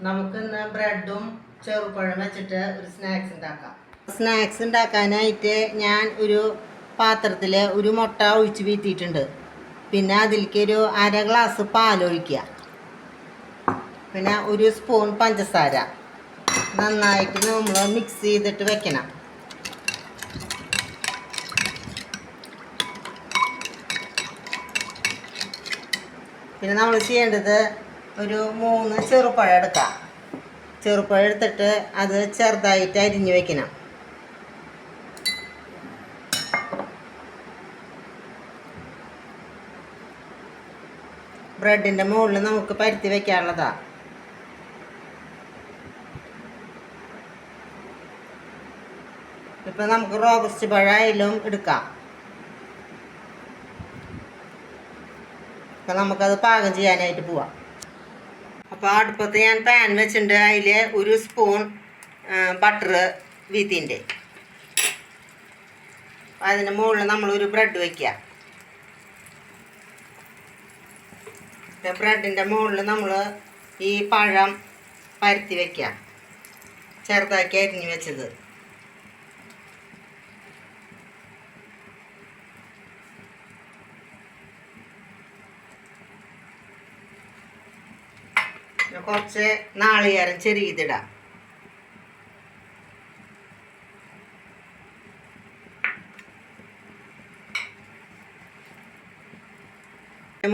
നമുക്ക് ഇന്ന് ബ്രെഡും ചെറുപഴം വെച്ചിട്ട് ഒരു സ്നാക്സ് ഉണ്ടാക്കാം. സ്നാക്സ് ഉണ്ടാക്കാനായിട്ട് ഞാൻ ഒരു പാത്രത്തിൽ ഒരു മുട്ട ഒഴിച്ച് വീഴ്ത്തിയിട്ടുണ്ട്. പിന്നെ അതിലേക്ക് ഒരു അര ഗ്ലാസ് പാലൊഴിക്കുക. പിന്നെ ഒരു സ്പൂൺ പഞ്ചസാര നന്നായിട്ട് നമ്മൾ മിക്സ് ചെയ്തിട്ട് വെക്കണം. പിന്നെ നമ്മൾ ചെയ്യേണ്ടത് ഒരു 3 ചെറുപഴം എടുക്കാം. ചെറുപഴം എടുത്തിട്ട് അത് ചെറുതായിട്ട് അരിഞ്ഞു വെക്കണം. ബ്രെഡിൻ്റെ മുകളിൽ നമുക്ക് പരത്തി വെക്കാനുള്ളതാണ്. ഇപ്പം നമുക്ക് റോബസ്റ്റ് പഴമായാലും എടുക്കാം. അപ്പം നമുക്കത് പാകം ചെയ്യാനായിട്ട് പോവാം. അപ്പോൾ അടുപ്പത്ത് ഞാൻ പാൻ വെച്ചിട്ടുണ്ട്. അതിൽ ഒരു സ്പൂൺ ബട്ടർ വീത്തിൻ്റെ അതിന് മുകളിൽ നമ്മളൊരു ബ്രെഡ് വയ്ക്കുക. ബ്രെഡിൻ്റെ മുകളിൽ നമ്മൾ ഈ പഴം പരത്തി വയ്ക്കുക, ചെറുതാക്കി അരിഞ്ഞ് വെച്ചത്. കുറച്ച് നാളികേരം ചെറിയതിടാം.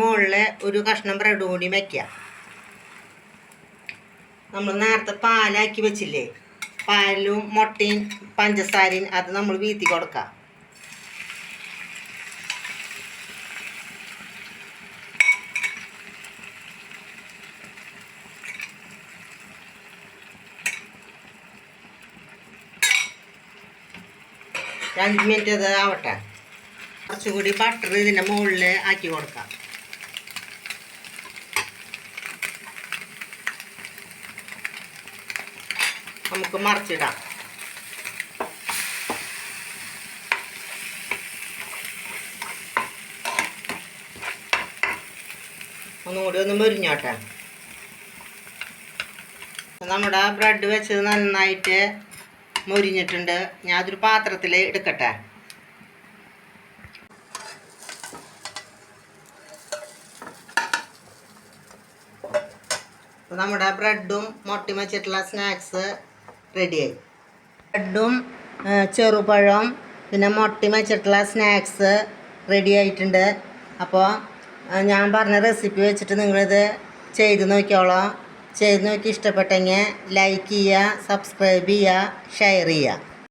മുകളിൽ ഒരു കഷ്ണം ബ്രെഡ് കൂടി വയ്ക്കുക. നമ്മൾ നേരത്തെ പാലാക്കി വെച്ചില്ലേ, പാലും മുട്ടയും പഞ്ചസാരയും അത് നമ്മൾ വീത്തി കൊടുക്കുക. ഒരു 5 മിനിറ്റ് അത് ആവട്ടെ. കുറച്ചുകൂടി ബട്ടർ ഇതിൻ്റെ മുകളിൽ ആക്കി കൊടുക്കാം. നമുക്ക് മറിച്ചിടാം. ഒന്നുകൂടി ഒന്ന് മുരിഞ്ഞോട്ടെ. നമ്മുടെ ബ്രെഡ് വെച്ചത് നന്നായിട്ട് മുരിഞ്ഞിട്ടുണ്ട്. ഞാൻ അതൊരു പാത്രത്തിൽ എടുക്കട്ടെ. നമ്മുടെ ബ്രെഡും മുട്ടയും വെച്ചിട്ടുള്ള സ്നാക്സ് റെഡിയായി. ബ്രെഡും ചെറുപഴം പിന്നെ മുട്ടയും വെച്ചിട്ടുള്ള സ്നാക്സ് റെഡി ആയിട്ടുണ്ട്. അപ്പോൾ ഞാൻ പറഞ്ഞ റെസിപ്പി വെച്ചിട്ട് നിങ്ങളിത് ചെയ്ത് നോക്കിയോളാം. ചെയ്ത് നോക്കി ഇഷ്ടപ്പെട്ടെങ്കിൽ ലൈക്ക് ചെയ്യുക, സബ്സ്ക്രൈബ് ചെയ്യുക, ഷെയർ ചെയ്യുക.